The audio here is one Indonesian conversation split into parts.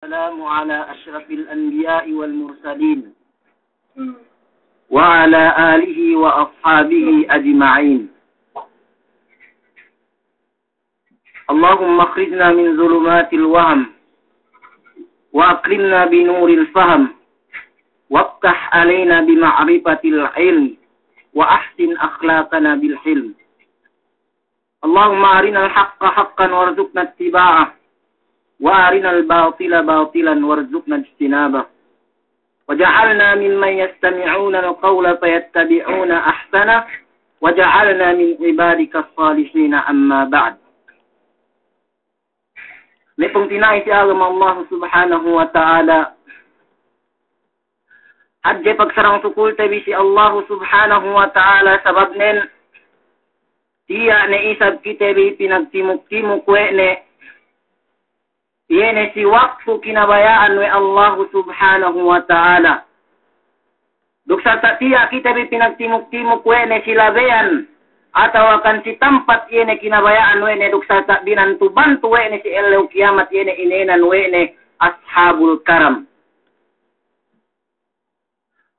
السلام على أشرف الأنبياء والمرسلين وعلى آله وأصحابه أجمعين. اللهم اخرجنا من ظلمات الوهم وأكرمنا بنور الفهم وافتح علينا بمعرفة العلم وأحسن أخلاقنا بالحلم. اللهم أرنا الحق حقا وارزقنا اتباعه وأرنا الباطل باطلا وارزقنا اجتنابه وجعلنا ممن يستمعون القول فيتبعون أحسنه وجعلنا من عبادك الصالحين. أما بعد. Lepung tinai si agama Allah subhanahu wa ta'ala. Hadje pagsarang sukul tabi si Allah subhanahu wa ta'ala sabab nen tiya ne isab kitabi pinagtimuk-timuk ne yene si waktu kinabayaan we Allah subhanahu wa ta'ala. Duksa tiya kita pinagtimuk-timuk ne silabean atau akan si tempat yene kinabayaan we ne duksa binantu-bantu we ne si elew kiamat yene inenan we ne ashabul karam.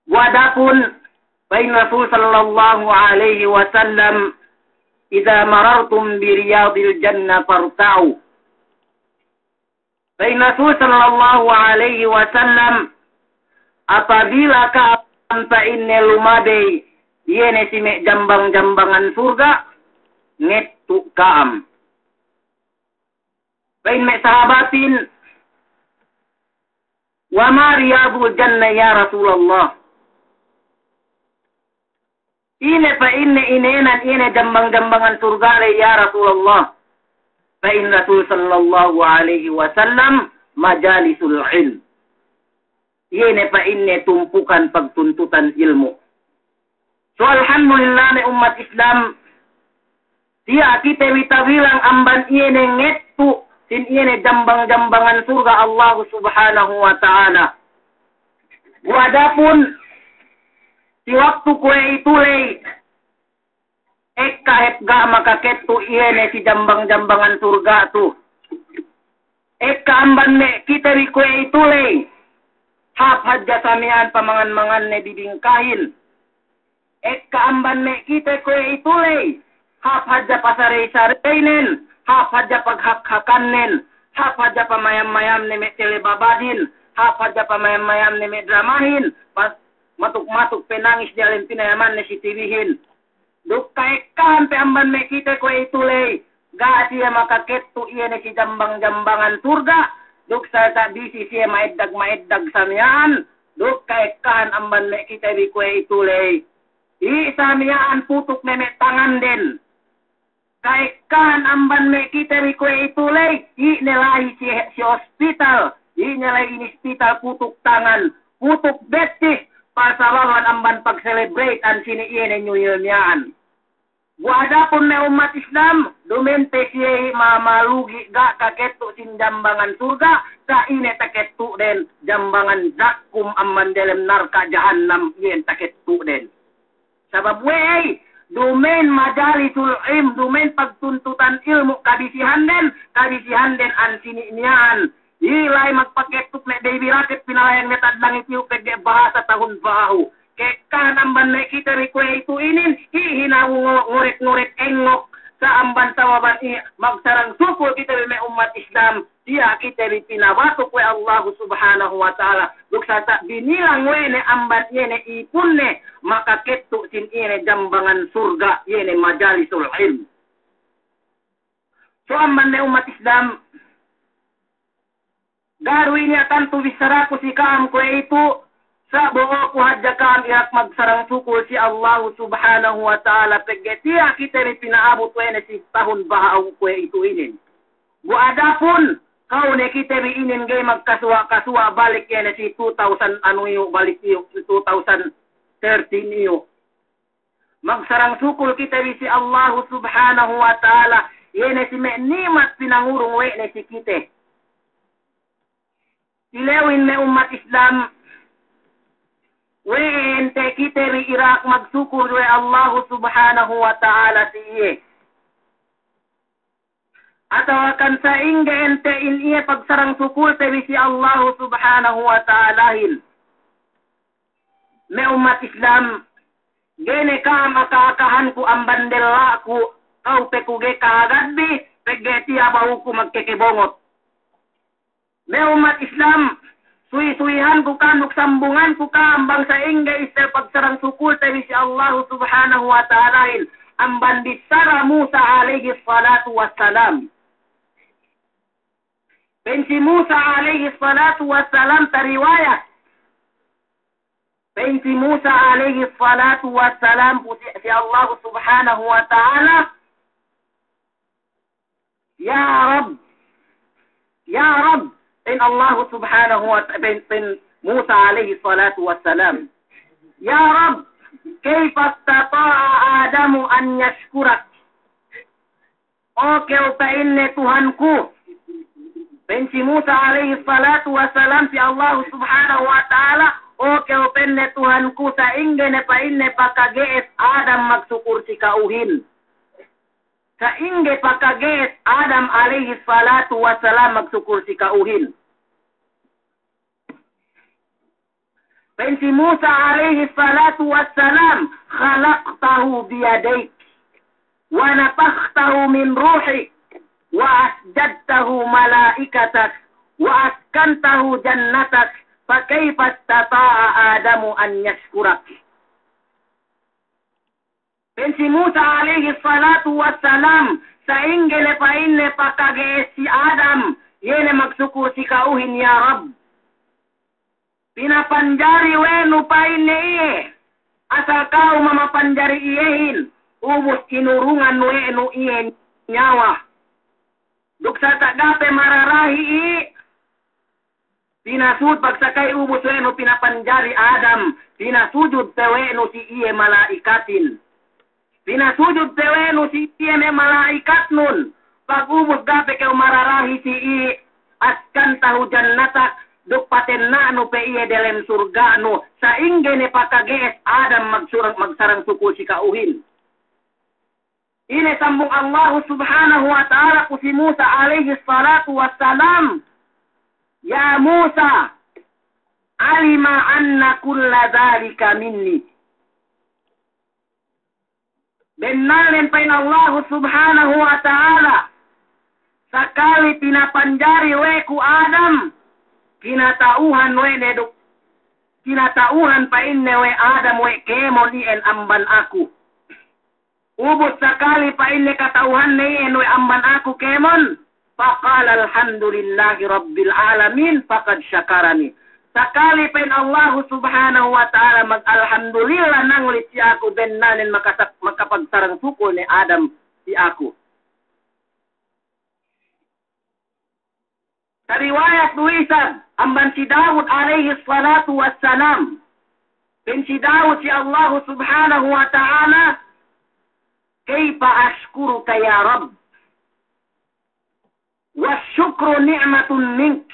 Wadapun bain Rasul sallallahu alaihi wasallam idza marartum bi riyadil jannah farta'u. Bain Rasul sallallahu alaihi wasallam apabila kaamtain lumade yene si me jambang-jambangan surga ngetu kaam. Bain me sahabatin wa ma riyadul jannah ya Rasulullah. Ine pa inenan ine jambang-jambangan surga le ya Rasulullah. Fa'in Rasul sallallahu alaihi wasallam majalisul ilm. Yene pa inne tumpukan pagtuntutan ilmu. So alhamdulillah ne umat Islam. Tiya kita witabilang amban yene ngetu sin yene jambang-jambangan surga Allah subhanahu wa ta'ala. Wadapun si waktu kue itulay kahit ga makaketu iene si jambang-jambangan surga tu. Amban me kita ri kue itulay hap hadja samian pamangan-mangan ne bibingkahin. Amban me kita kue itulay hap hadja pasare-sarenen, hap hadja paghak-hakannen, hap hadja pamayam-mayam ne me telebabadin, hap hadja pamayam-mayam ne me dramahin, pas matuk-matuk penangis di alim pinayaman ne si tibihin. Duk kaikan pe amban me kita ko itulay ga siya makaketu iyan si jambang-jambangan surga. Duk sa bisi siya maeddag samyaan. Duk kaikan amban me kita di ko itulay i samyaan putuk me tangan den. Kaikan amban me kita di ko itulay i nelahi si hospital. I nelahi ini hospital putuk tangan, putuk betis. Pasawawan amban pag-celebrate ang siniin New Year niyaan. Wada pun na umat Islam, dumente siya mamalugi ga kaketu sin jambangan surga, sa ine taketu den jambangan zakum amman delem narka jahannam yen taketu den. Sabab wey, dumen majalisul ilm, dumen pagtuntutan ilmu kabisihan den ang sininian. Ilay magpaketuk na baby rocket pinalayang metad lang itiyo kagde bahasa tahun bahu. Kekan amban na kita request ito inin, hihinaw ngurit-ngurit engok sa amban tawaban magsarang sukul kita may umat Islam. Siya kita rin pinabatok we Allah subhanahu wa ta'ala. Luksa ta binilang we ne amban yene ipun ne makaketuk sin ine jambangan surga yene majalisul ilm. So amban na umat Islam, Garwi niya tanto bisara ko si kaam ko ito sa buo ko hadya kaam iyak magsarang sukul si Allah subhanahu wa ta'ala pagketiya kita rin pinaabot ko si tahun bahaw ko ito inin. Buada pun kau ne kita rin inin gay magkasuwa balik yan si 2000 ano yung balik yung 2013 yung. Magsarang sukul kita rin si Allah subhanahu wa ta'ala yan si nimat pinangurong we na si kita. Ilewin me umat Islam ente kita ri Iraq magsukul we Allah subhanahu wa ta'ala siye. atau akan saingga ente in iya pagsarang sukul tewi si Allah subhanahu wa ta'alahin. Me umat Islam, gene ka makaakahan ku ang bandela ku, kau pekuge kahagadbi, pegeti abahu ku magkekibongot. Me umat Islam, suy-suyihan ku kanuk sambungan ku ka ambang saingga istel pagsarang sukul tewi si Allah subhanahu wa ta'alahin. Ang bandisara Musa alaihi salatu wassalam. Pensi Musa alaihi salatu wassalam tariwayat. Pensi Musa alaihi salatu wassalam si Allah subhanahu wa ta'ala. Ya Rabb. Ya Rabb. Pen Allah subhanahu wa ta'ala. Pen Musa alaihi salatu wassalam. Ya Rabb. Kaifa istata'a Adamu an yashkurak. Oke upainne Tuhanku. Pensi Musa alaihi salatu wassalam si Allah subhanahu wa ta'ala. Oke upenne Tuhanku sa ingge ne painne pakagees Adam magsukur si kauhin. Sa ingge pakagees Adam alaihi salatu wassalam magsukur si kauhin. Pensi Musa alaihi salatu wassalam khalaqtahu biyadayk wa nafakhtahu min ruhik wa asjadtahu malaikatak wa askantahu jannatak fa kaifa istata'a Adamu an yashkurak. Pensi Musa alaihi salatu wassalam sa ingele painne pakage si Adam yene magsukur si kauhin ya Rabb. Pinapanjari wenu painne iye asal kau mamapanjari iyehin ubus inurungan wenu iye nyawa. Duksa tak gape mararahi pinasud pagsakay ubos weno pinapanjari Adam, pinasujud teweno si iye malaikatin. Pinasujud teweno si iye me malaikat nun. Pag ubos gape kay mararahi si iye askan tahu jannatak duk patenna no pe iye dalam surga no sa ingge ne pakagees Adam magsarang suku si kauhin. Ini sambung Allah subhanahu wa ta'ala ku si Musa alaihi salatu wassalam. Ya Musa, alima anna kulla dhalika minni. Benalin pain Allah subhanahu wa ta'ala. Sakali pinapanjari we ku Adam, kinatauhan we neduk. Kinatauhan pain ne we Adam we kemon ien amban aku. Ubus sakali pa inni katauhan ni enoy amban aku kemon. Faqala alhamdulillahi rabbil alamin faqad syakarani. Sakali pa in Allah subhanahu wa ta'ala mag-alhamdulillah nang ulit si ako ben nanin makapagsarang suko ni Adam si ako. Sa riwayat luisad, amban si Dawud alaihi salatu wassalam. Ben si Dawud si Allah subhanahu wa ta'ala. Kaifa ashkuruka ya Rabb. Wasyukru ni'matun mink.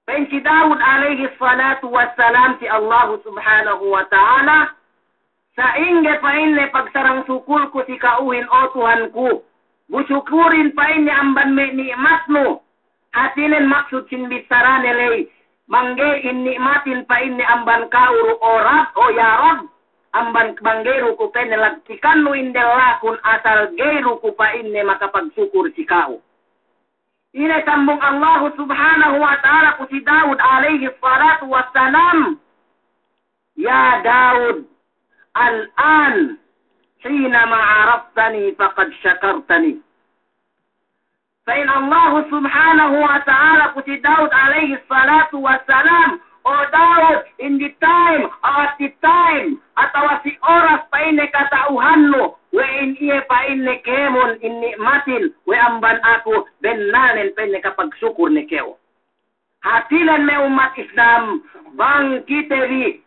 Pensi Dawud alaihi salatu wassalam si Allah subhanahu wa ta'ala. Sa ingge pa inne pagsarang sukul ko si kauhin o Tuhanku. Busyukurin pa inne amban me ni'matno. Hatinin maksud sinbisaran nilay. Mangge in ni'matin pa inne amban kauru o Rab o ya Rabb. Amban banggeru ko pa nilagtikan no indela kun asal geru ko pa inne makapagsukur si kao. Ine sambung Allah subhanahu wa ta'ala ko si Dawud alaihi salatu wassalam. Ya Dawud, al-an, hinama araftani faqad syakartani. Fain Allah subhanahu wa ta'ala ko si Dawud alaihi salatu wassalam. O Dawud, in the time, at the time, atau si oras pa inne katauhan no, we in iye pa inne kemon in ni'matin, we amban ako, ben nanen pa inne kapagsukur ni keo. Hatilan me umat Islam, bang kitevi,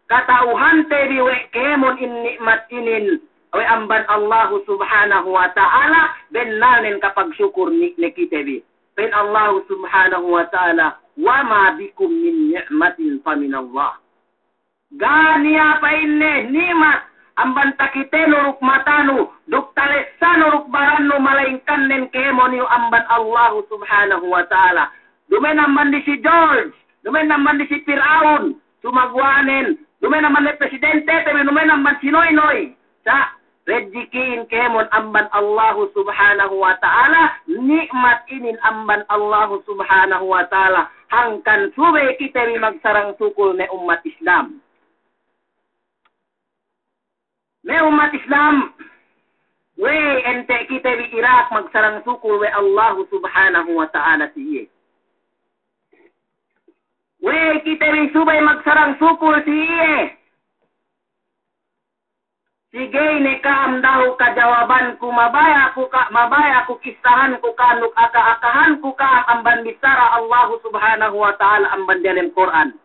katauhan tevi we kemon in ni'mat inin, we amban Allah subhanahu wa ta'ala, ben nanen kapagsukur ni kitevi. Ben Allah subhanahu wa ta'ala, wama bikum min ni'matin fa min Allah. Ganiya pa inne ni'mat amban takite nuruk matanu, duk talesa nuruk baranu malaingkan nen kemoniu amban Allah subhanahu wa ta'ala. Dumen amban di si George, dumen amban di si Firaun, sumagwanen, dumen amban di presidente, tapi dumen amban si Noy-Noy. Sa rejikiin kemon amban Allah subhanahu wa ta'ala, nikmat inin amban Allah subhanahu wa ta'ala, hangkan sube kita magsarang sukul ne umat Islam. Ne umat Islam, we ente kita di Iraq magsarang sukul we Allah subhanahu wa ta'ala siye. We kita di subay magsarang sukul siye. Sige ne kaam daw kajawaban ku mabaya ku kisahan ku kanuk aka-akahan ku ka amban bisara Allah subhanahu wa ta'ala amban dalam Quran.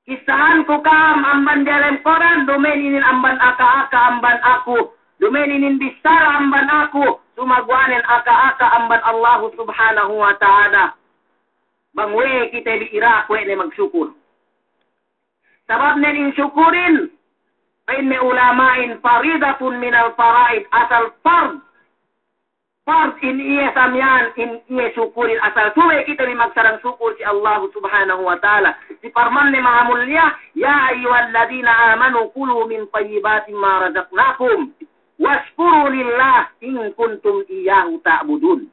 Kisahan ku kam amban dalam Quran, domen inin amban aka-aka amban aku, domen inin bisara amban aku, sumagwanen aka-aka amban Allah subhanahu wa ta'ala. Bangwe kita di Iraq we ne magsyukur. Sabab nen insyukurin, فإن علماء فريضة من الفرائض asal fard in iya samyan in iya syukurin asal suwe kita magsarang syukur si Allah subhanahu wa ta'ala. Si farman ni Maha Mulia, ya ayyuhalladzina amanu kulu min tayyibati ma razaqnakum washkuru lillah in kuntum iyyahu ta'budun.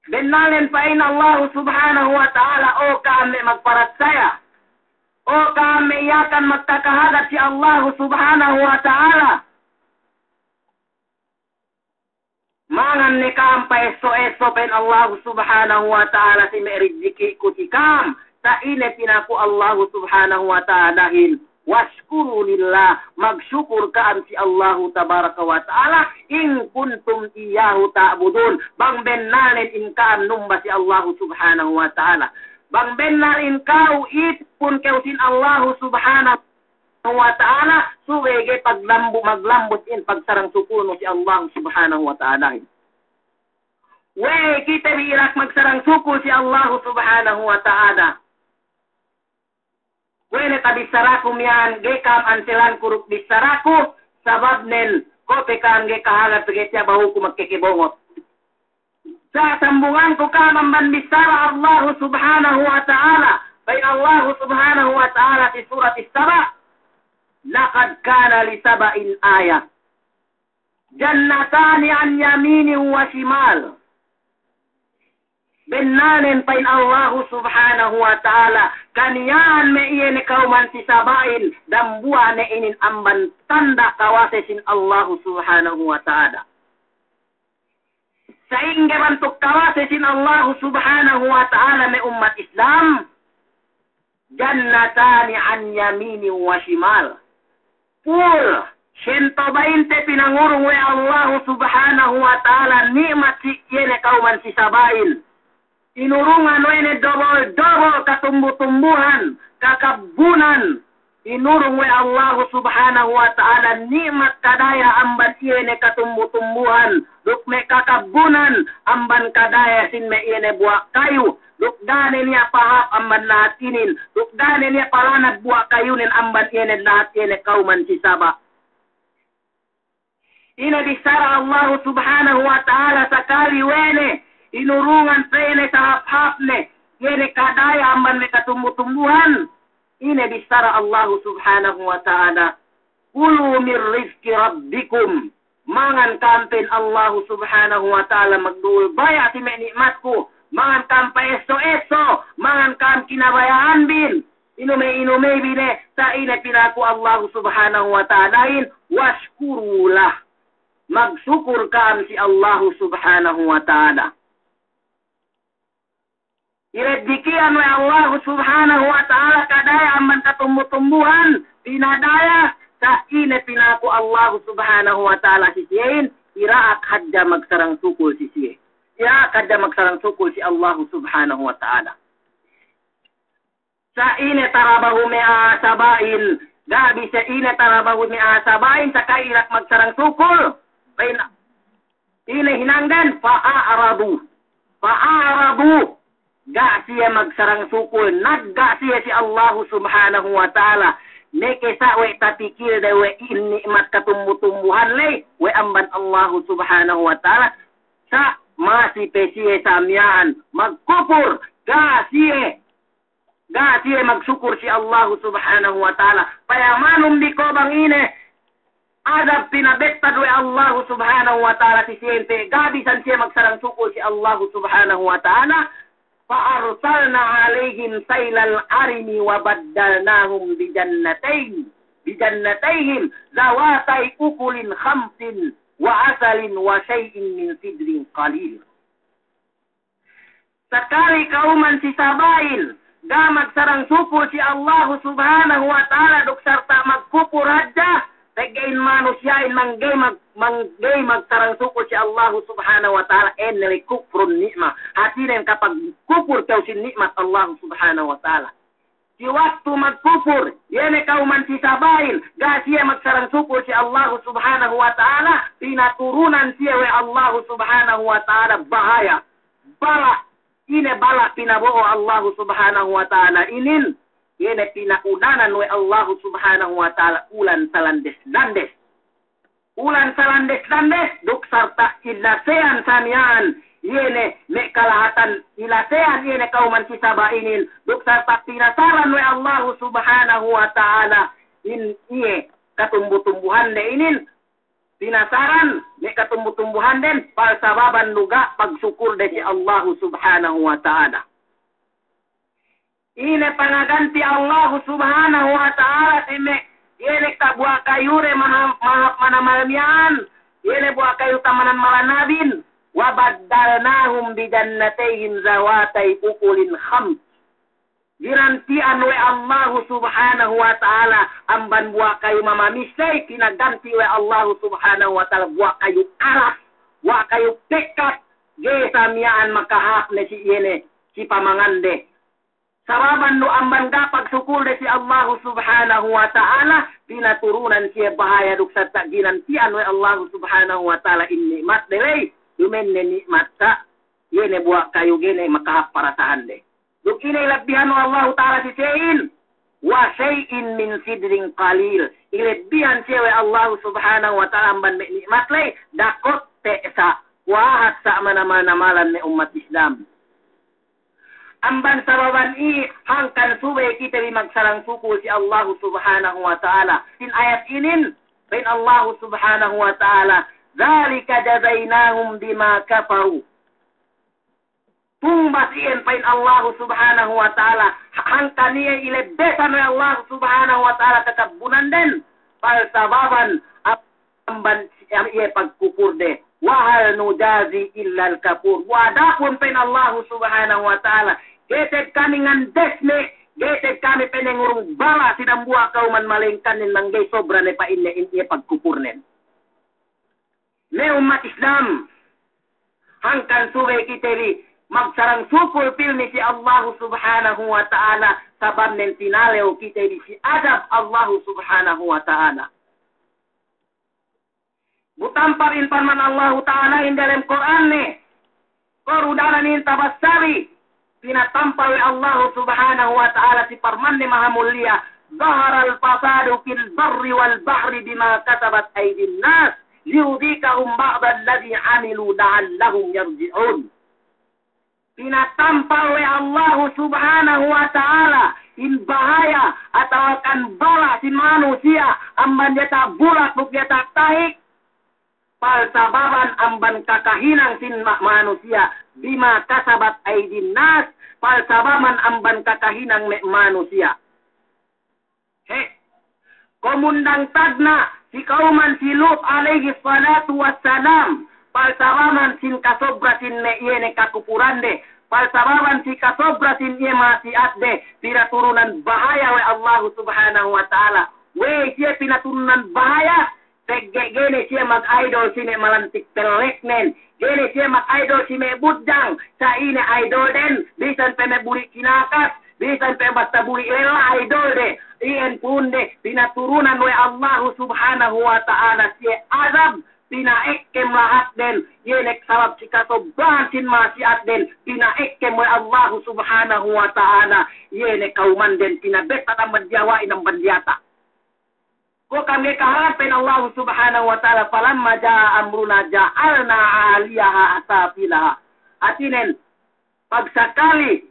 Benalen pa in Allah subhanahu wa ta'ala o kami magparat saya. O kami akan magkakahagat si Allah subhanahu wa ta'ala. Mangan ni kam pa eso pen Allah subhanahu wa ta'ala si merijiki ko si kam. Sa ine pinaku Allah subhanahu wa ta'ala hin. Washkuru lillah. Magsyukur kaam si Allah tabaraka wa ta'ala. In kuntum iyahu ta'budun. Bang bennanin in kaam numba si Allah subhanahu wa ta'ala. Bang benarin kau itpun kausin Allah subhanahu wa ta'ala suwege maglambot in pagsarang sukuno si Allah subhanahu wa ta'ala. We kita biirak magsarang sukul si Allah subhanahu wa ta'ala. We ne tabisarakum yan gekam anselan kuruk bisaraku sabab nen ko pekan ge kahalat pegetya bahu ku magkikibongot. Sa sambungan ko ka mamban bisara Allah subhanahu wa ta'ala. Bay Allah subhanahu wa ta'ala di surat As-Saba. Laqad kana li saba'in ayah. Jannatani an yamini wa shimal. Benanen pain Allah subhanahu wa ta'ala. Kaniyan me iye ne kauman si sabain. Dambuan ne inin amban tanda kawasesin Allah subhanahu wa ta'ala. Sehingga bentuk kawasesin Allah subhanahu wa ta'ala me umat Islam. Jannatani an yamini wa shimal. Pul 120 pinangurung we Allah subhanahu wa ta'ala nikmat si yene kauman si sabain. Inurungan we ne double katumbu-tumbuhan, kakabunan. Inurung we Allah subhanahu wa ta'ala nikmat kadaya amban iene katumbu-tumbuhan. Duk me kakabunan amban kadaya sin me iene buah kayu. Duk dane niya pahap amban lahat inin. Duk dane niya palanad buah kayunin amban iene lahat iene kauman si Saba. Ina bisara Allah subhanahu wa ta'ala sakali wene. Inurungan sa iene sa hap-hapne. Iene kadaya amban me katumbu-tumbuhan. Ina bisara Allah subhanahu wa ta'ala. Kulu min rizki rabbikum. Mangan kampen Allah subhanahu wa ta'ala magdul baya si may nikmatku. Mangan kam pa eso-eso. Mangan kam kinabayaan bin. Inume bine. Sa ina pinaku Allah subhanahu wa ta'ala. Washkurulah. Magsyukur kam si Allah subhanahu wa ta'ala. Iredikian oleh Allah subhanahu wa ta'ala kadaya amban katumbu-tumbuhan. Pinadaya sa ine pinaku Allah subhanahu wa ta'ala sisiyin. Iraak hadja magsarang sukul sisiyin. Iraak hadja magsarang sukul si Allah subhanahu wa ta'ala. Sa ine tarabahu mea sabain. Gabi sa ine tarabahu mea sabain. Saka irak magsarang sukul. Ine hinanggan. Fa'a'arabu. Ga siya magsarang sukul. Nagga siya si Allah subhanahu wa ta'ala. nekesa we tapikir de we nikmat katumbuhan le we amban Allah subhanahu wa ta'ala sa masih pesie samian magkupur gasiye magsyukur si Allah subhanahu wa ta'ala payamanum di kobang ine adab pinabettad we Allah subhanahu wa ta'ala si siyente gabisan siya magsarang suko si Allah subhanahu wa ta'ala fa'arsalna alaihim sailal arimi wa baddalnahum bijannatayhim zawatai ukulin khamsin wa asalin wa syai'in min sidrin qalil. Sekali kauman si Sabail magsarang suko si Allah subhanahu wa ta'ala duk sarta magkupur hadja tegain manusia manggay magsarang suko si Allah subhanahu wa ta'ala enli kufrun nikmah. Hatirin kapag kufur kau si nikmat Allah subhanahu wa ta'ala. Si waktu magkufur, yene kauman si Sabail, siya magsarang suko si Allah subhanahu wa ta'ala, pinaturunan siya we Allah subhanahu wa ta'ala bahaya. Bala pinabuo Allah subhanahu wa ta'ala inin. Yene pinaudanan we Allah subhanahu wa ta'ala ulan salandes-landes. Duk sarta ilasean samian. Yene kalahatan ilasean yene kauman si Sabainin. Duk sarta pinasaran we Allah subhanahu wa ta'ala. Iye katumbuhan de inin. Pinasaran katumbuhan den. Palsababan luga pagsyukur de si Allah subhanahu wa ta'ala. Ine pangaganti Allah subhanahu wa ta'ala yene kabuah kayu re manamalmian yene buah kayu tamanan malanabin wa baddalnahum bijannatayhim zawatai ukulin khams girantian we Allah subhanahu wa ta'ala amban buah kayu mamamisay kinaganti we Allah subhanahu wa ta'ala buah kayu aras buah kayu pekat ge samiaan makahap ne si yene si pamangande. Sababan no amban gapag sukul de si Allah subhanahu wa ta'ala pinaturunan siya bahaya duk sa ginantian we Allah subhanahu wa ta'ala in nikmat delay yumen ne nikmat ka yene buak kayu gene makahap parasahan de duk inay labihan no Allah ta'ala si sayin wa syai'in min sidrin qalil ilebbihan siya we Allah subhanahu wa ta'ala amban me nikmat lay dakot te sa wahat sa manamana-malan ne umat Islam. Amban sababan hangkan subay kita magsarang suko si Allah subhanahu wa ta'ala. Sin ayat inin, bain Allah subhanahu wa ta'ala, Zalika jazainahum bima kafaru. Tumbas iyan pain Allah subhanahu wa ta'ala. Hangkan niya ilebesan ni Allah subhanahu wa ta'ala katabunan din. Palsababan amban iya pagkupur de. Wahal nujazi illal kapur. Wadakun pain Allah subhanahu wa ta'ala. Geted kami ngandes me, geted kami penengurung bala sinambua kauman malingkanin langgay sobra ne pa inne inye pagkupurnen. Me umat Islam, hangkan subay kiteri, magsarang sukul pilmi si Allah subhanahu wa ta'ala, sabab nen tinalew kiteri si adab Allah subhanahu wa ta'ala. Butampar infarman Allah ta'ala in dalam Quran ne, korudanan in tabassari, pinatampal Allah subhanahu wa ta'ala si parman ni maha mulia. Zahara al-fasadu fil barri wal bahri bima katabat aydin nas. Liyudikahum ba'da alladhi amilu la'allahum yarji'un. Pinatampal Allah subhanahu wa ta'ala in bahaya atau akan bala si manusia amban dia tak bulat buk dia tak taik. Palsababan amban kakahinang sin manusia bima kasabat aydin nas palsababan amban kakahinang manusia. Komundang tagna si kauman si Lut alaihi salatu wassalam palsababan sin kasobra sin iene kakupurande palsababan si kasobra sin iye masiat de pinaturunan bahaya we Allah subhanahu wa ta'ala we siya pinaturunan bahaya. Gene siya mag-idol sine malantik peleknen. Gene siya mag-idol sine budjang. Sa ine idol den. Bisan pe buri kinakas. Bisan pe basta buri lela idol de. Iyan punde. Pinaturunan we Allah subhanahu wa ta'ala siya azab. Pinaekkem lahat den. Yenek salab si kasobrahan sin masiat den. Pinaekkem we Allah subhanahu wa ta'ala. Yenek kauman den. Pinabetat ang badyawain ng bandyata. Ko kami kaharapin Allah subhanahu wa ta'ala falamma ja'a amruna ja'alna 'aliyaha asafilaha. Atinen pagsakali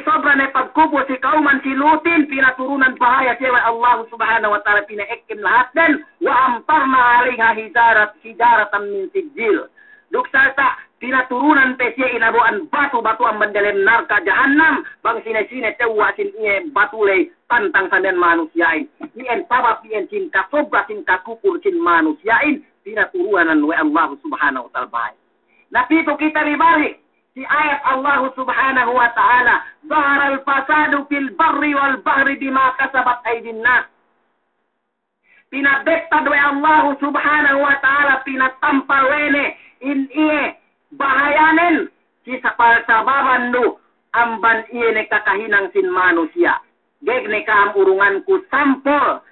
sobra na pagkubo si kauman si Lutin, pinaturunan bahaya siya Allah subhanahu wa ta'ala, pinaikim lahat din, wa amparna alaiha hijaratan min sijil. Duksalta, pinaturunan pe siya inabuan batu-batu ang bandalem narka jahannam, bang sine-sine tewasin iye batulay tantang sanen manusiain. Iyan sabab iyan cinta sobra cinta kupur sin manusiain, pinaturunan wa Allah subhanahu wa ta'ala. Napito kita ribalik. Si ayat Allah subhanahu wa ta'ala, Zahara al-fasadu fil barri wal bahri bima kasabat aydin nas. Pinabektad wa Allah subhanahu wa ta'ala, pinatampar wene, iye, bahayanin, si sababan do, amban iye ne kakahinang sin manusia. Geg ne kam urungan ku sampol,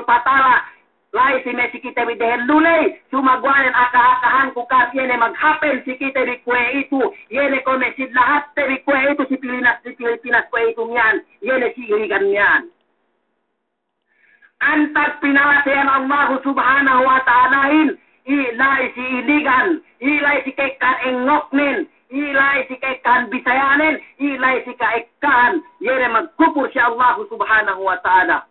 patala, lai si Messi kita bidehen lulay, sumagwanan akahan ko kas yene maghapel si kita di kwe itu, yene konesid lahat di kwe itu si Pilipinas kwe itu niyan, yene si irigan niyan. Antag pinalasayan Allah subhanahu wa ta'alahin, ilay si iligan, ilay si kekan engoknin, ilay si kekan bisayanin, ilay si kekan, yene magkupur si Allah subhanahu wa ta'ala.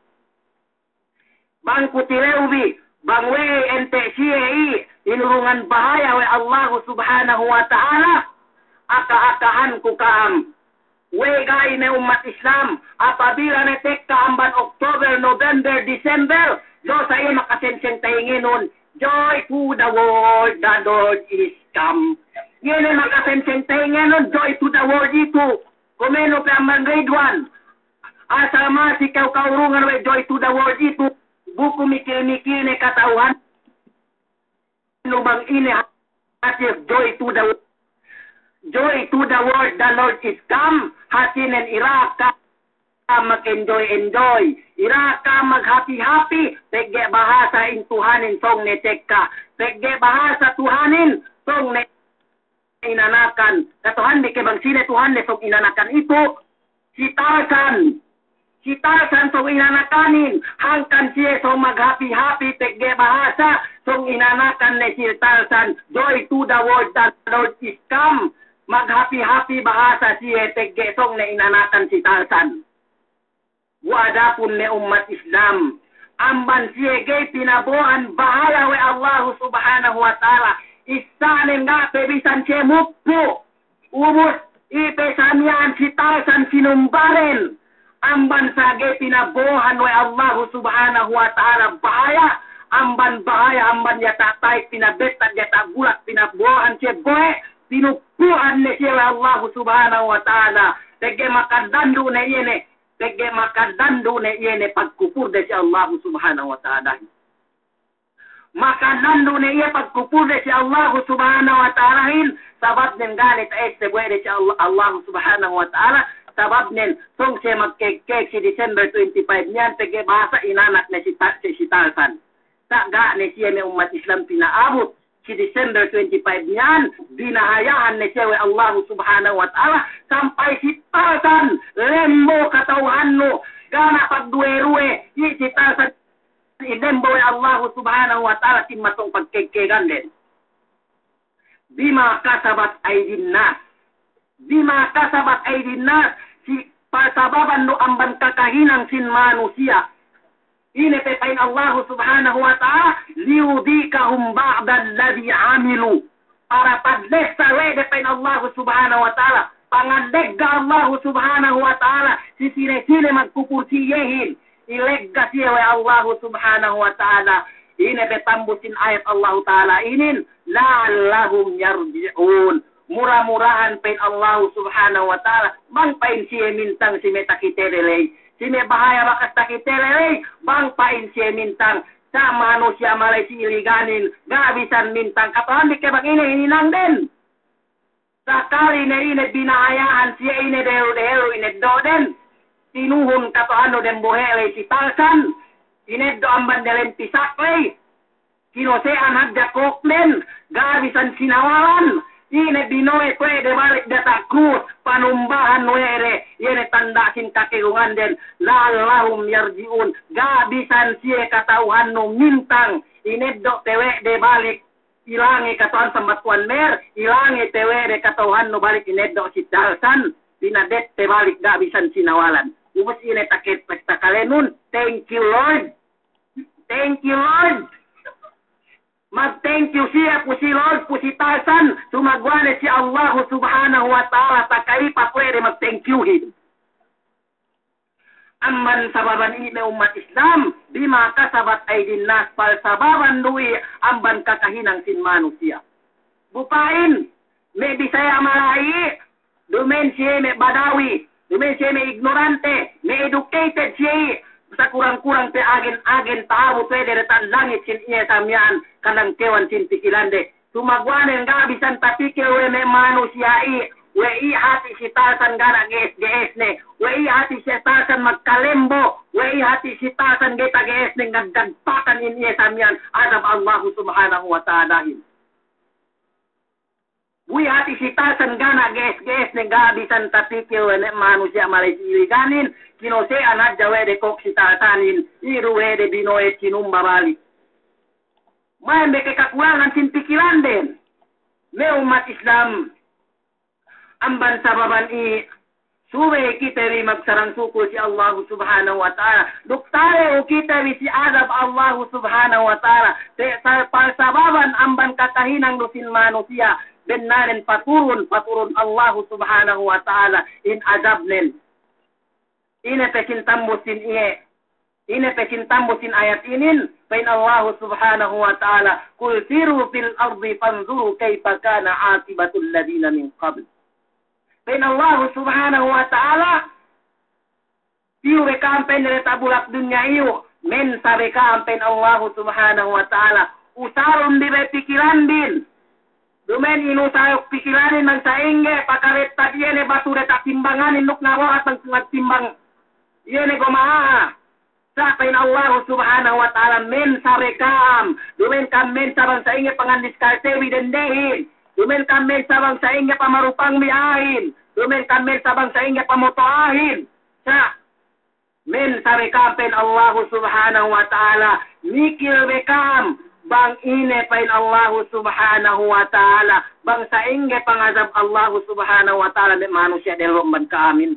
Bang kutileubi, bang we ente siyei, inurungan bahaya we Allah subhanahu wa ta'ala, aka-akahan ku kaam. We gay ne umat Islam, apabila netek kaamban October, November, December, do sa iyo makasenseng tainginon, joy to the world, the Lord is come. Yun ay makasenseng tainginon, joy to the world ito. Kumeno pa ang grade 1. Asama si kaurungan we joy to the world ito. Buku mikir-mikir ne katauhan lubang ini hasil joy to the world, the Lord is come. Hasinen iraka mag-enjoy, iraka mag-happy, tegge bahasa in Tuhanin song ne tekka, tegge bahasa Tuhanin song ne inanakan, katuhan di kebang sine Tuhan ne song inanakan ito, si Tarzan song inanakanin, hangkan siya song mag-happy, tegge bahasa, song inanakan ne si Tarzan, joy to the world, the Lord is come, mag-happy bahasa siya, tegge song na inanakan si Tarzan. Wada pun ne umat Islam, amban siya gay pinabuhan bahala we Allah subhanahu wa ta'ala, isanin nga pebisan siya mukpo, ubus ipesan yan si Tarzan sinumbaren, amban sage pinabuhan we Allah subhanahu wa ta'ala bahaya, amban yata tay pinabetad yata gulat pinabuhan siya boy, pinupuan ni siya we Allah subhanahu wa ta'ala, tege makadandu na yene, pagkupur de siya Allah subhanahu wa ta'ala. Makanando na iya pagkupur de siya Allah subhanahu wa ta'ala, sabab nin galit ay sebuay de siya Allah subhanahu wa ta'ala, sabab nin song siya magkek si December 25 niyan, tege bahasa inanak na si Tarzan. Taga ni siya ni umat Islam pinaabot si December 25 niyan, binahayahan ni siya we Allah subhanahu wa ta'ala, sampai si Tarzan, lembo katauhan no, gana pagduwe-ruwe, si Tarzan, ilembo we Allah subhanahu wa ta'ala, timatong pagkekegan din. Bima kasabat aydin nas, si pasababan no amban kakahinang sin manusia, inepepain Allah subhanahu wa ta'ala, liudikahum ba'da alladhi amilu, para padlesa wedepain Allah subhanahu wa ta'ala, pangalegga Allah subhanahu wa ta'ala, si sine-sine magpupursiyehin, ilegga siya we Allah subhanahu wa ta'ala, inepetambusin ayat Allah ta'ala inin, la'allahum yarji'un, murah-murahan pain Allah subhanahu wa ta'ala, bang pain siya mintang si metakiterelay, si may bahaya bakas takiterelay, bang pain siya mintang, sa manusia malay si iliganin, gabisan mintang, kapahan di kebang hininang din. Sakali na binahayaan siya deru-deru doden, tinuhon katoano den buhelay si Tarzan, ineddo ang bandelen pisaklay, kinosean hadja koklen, gabisan sinawalan, binoy pwede balik data krus, panumbahan were yene tandasin kakegungan den lallahum yarjiun gabisan siye katauhan no mintang ineddo tewe de balik ilangi katauhan sambatuan mer ilangi tewe de katauhan no balik ineddo si dalsan pinadet te balik gabisan sinawalan ubus ine taket pesta kalenun. Thank you Lord. Thank you Lord. Mag-thank you siya po si Lord po si Tarzan. Sumagwane si Allah subhanahu wa ta'ala. Takay pa pwede mag-thank you him. Amman sababan ini umat Islam. Bima kasabat ay dinas. Pal sababan nui amban kakahinang sin manusia. Bupain. May Bisaya Malay. Dumen siya may Badawi. Dumen siya may ignorante. May educated siya. Sa kurang-kurang te agen tao pwede retan langit sin iya samyan kanang kewan sin pikilande sumagwanen gabisan tapikil we me manusiai we i hati si Tarzan gana gs ne we i hati si Tarzan magkalembo we i hati si Tarzan geta gs ne ngagdagpakan in iya samyan adab Allah subhanahu wa ta'ala we hati si Tarzan gana gs ne gabisan tapikil we me manusia malay siliganin kinose anak jawe de kok si Tarzanin iruwe de binoe kinumba balik may meke kakulangan sin pikiran din may umat Islam amban sababan i suwe kita ri magsarang suko si Allah subhanahu wa ta'ala duktare o kita ri si adab Allah subhanahu wa ta'ala sababan amban kakahinang nusin manusia benarin paturun Allah subhanahu wa ta'ala in azabnen Ine pecintambusin ayat inin pain Allah subhanahu wa ta'ala kul siru fil ardi fanzuru kaifa kana akibatul ladina min qabl pain Allah subhanahu wa ta'ala piu rekampen dari tabulak dunia iyo men sabe kampen Allah subhanahu wa ta'ala usaron di pikiran din dumen inusayok pikilanin ng sainge pakaret tadiene batu detak timbanganin nuk ngawa at timbang yene gomaha sa pain Allah subhanahu wa ta'ala men sarekam dumen kam men sabang sa inge pangandiskarte widendehin dumen kam men sabang sa inge pamarupang miahin dumen kam men sabang sa inge pamotoahin sa men sarekam pen Allah subhanahu wa ta'ala mikil bekam bang ine pain Allah subhanahu wa ta'ala bang sa inge pangazab Allah subhanahu wa ta'ala de manusia del romban kaamin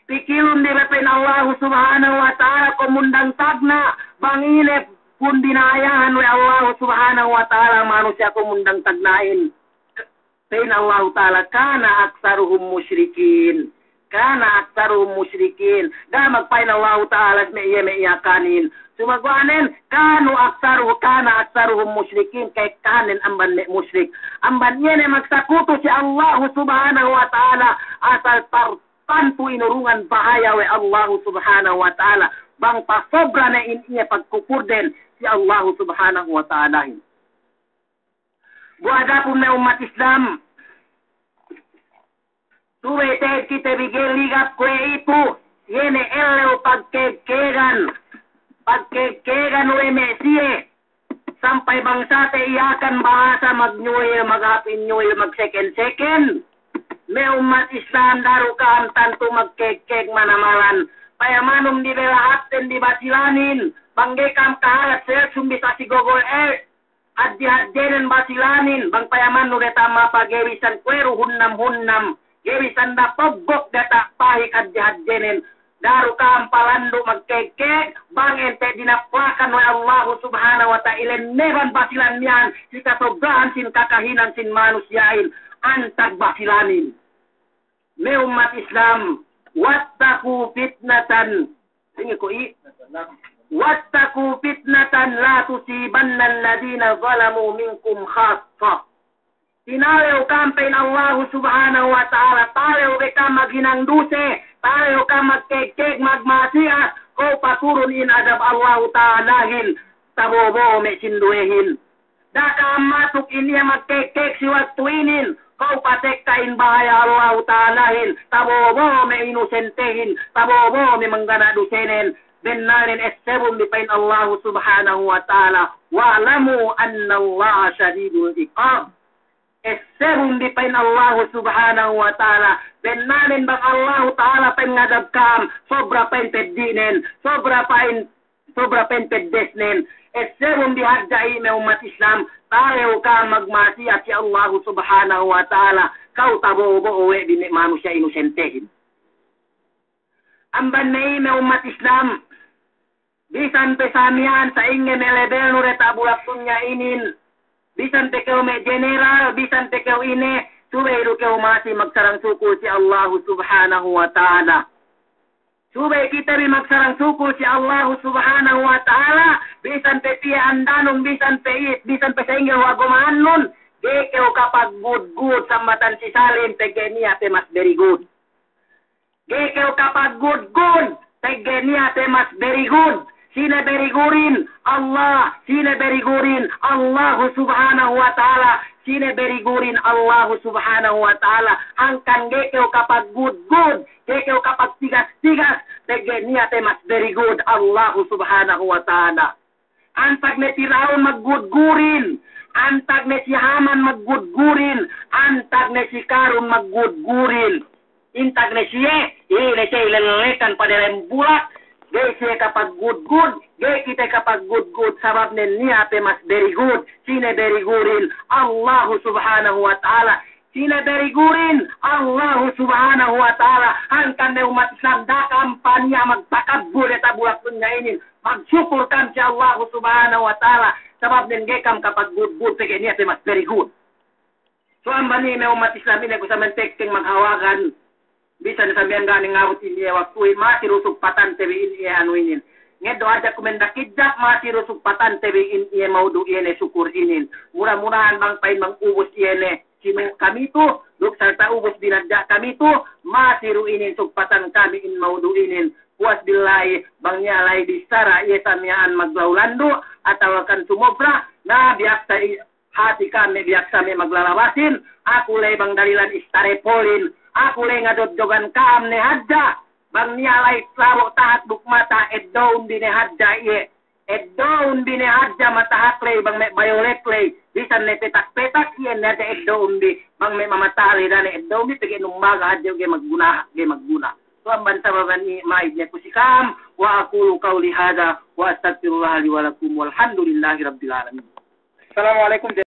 pikilun direpin Allah subhanahu wa ta'ala kumundang tagna bangile pun dinayahan we Allah subhanahu wa ta'ala manusia kumundang tagnain pain Allah ta'ala kana aksaruhum musyrikin da magpain Allah ta'ala meyakanin sumagwanen kana aksaruhum musyrikin kay kanin amban me musyrik amban yene magsakuto si Allah subhanahu wa ta'ala asal tantu inurungan bahaya we Allah subhanahu wa ta'ala bang pasobra na iniya pagkukurden si Allah subhanahu wa ta'ala buada pun na umat Islam tuwete kita bigay ligap kwe ito yene eleo pagkekegan we mesiye sampai bangsa te iyakan bahasa magnyuil maghapin-nyuil mag-second may umat Islam daru ka tanto magkekek manamalan payamanum di belahat dan di basilanin bangge kam kahalat sel sumbisa si Google Earth at dihadjenen basilanin bang payaman no geta mapagewisan kweru hunnam gewisan da pogbok geta pahik at dihadjenen daru ka palando magkekek bang ente dinaplakan wa Allah subhanahu wa ta'ala neban basilan niyan si kasobrahan sin kakahinan sin manusiain antag basilanin may umat Islam wattaku fitnatan la tusibanna alladhina zalamu minkum khassa tinalew kampen Allah subhanahu wa ta'ala talew ka maghinang duse talew ka magkekek magmasiya ko paturun in adab Allah ta'alahin tabobo me sinduehin daka matuk inya magkekek siwat tuinin kau patekkain bahaya Allah ta'alahin tabobo me inusentehin tabobo me menggana dusenen benarin essebum dipain Allah subhanahu wa ta'ala wa'lamu anna Allah syadidul iqab Esserun di pain Allah subhanahu wa ta'ala. Benanin bang Allah ta'ala pain ngadab kam. Sobra pain pedinen. Sobra pain peddesnen. Esserun di hadjai me umat Islam. Tayo ka magmasiat si Allah subhanahu wa ta'ala. Kau tabo-bo uwe binik manusia inusentehin. Amban me umat Islam. Bisan pesamian sa inge melebel nureta bulak sunya inin. Bisan tekeu me general, bisan tekeu ine, subay keu masih magsarang suku si Allah subhanahu wa ta'ala. Subay kita rin magsarang suku si Allah subhanahu wa ta'ala, bisan pe piya andanong, bisan pe it, bisan pe sa inge wagumaan nun, di keu kapag good sambatan si Salim, tege niya te mas very good. Di keu kapag good, tege niya te mas very good. Sina berigurin Allah, sina berigurin Allah subhanahu wa ta'ala, sina berigurin Allah subhanahu wa ta'ala. Angkan gekeo kapag good, gekeo kapag tigas, tege niya te mas very good Allah subhanahu wa ta'ala. Antag ne Firaun maggudgurin, antag ne si Haman maggudgurin, antag ne si Karun maggudgurin. Intag ne siya, ne siya ilalekan pada lembulak. Gay siya kapag good, gay kita kapag good, sabab niya te mas very good. Sine very goodin Allah subhanahu wa ta'ala. Sine very goodin Allah subhanahu wa ta'ala. Hangkan na umat Islam da kampanya magtakabul eta bulak dunya ini. Magsyukurkan si Allah subhanahu wa ta'ala. Sabab gay kam kapag good, peke niya te mas very good. So ang bani na umat Islam ini ko sa mentekting maghawagan. Bisa nasabihan ganing ngawit ini waktu masih rusuk patan tebi ini anuinin. Ngedo aja kumendakijak masih rusuk patan tebi ini mau du ini syukur ini. Murah-murahan bang pain bang ubus ini. Sino kami tu, duk serta ubus binadja kami tu masih ru ini sukpatan kami in mau du ini. Puas billahi bang nyalai disara iya samiaan maglaulandu atau akan sumobra na biaksa hati kami biaksa kami maglalawasin. Aku lay bang dalilan istarepolin. Aku lay ngadodjogan kaam ne hadja. Bang nialay klaro tahat bukmata eddown bine hadja iye. Eddown bine hadja matahak lay bang me violet lay. Bisan ne petak-petak iye ne hadja eddown bi. Bang me mamatali na ne eddown bi. Pigi numbaga hadja ge magguna. So ang bansa babani maid niya kusikam. Wa akulu qawli hada. Wa astagfirullah li walakum. Walhamdulillahi rabbil alamin. Assalamualaikum.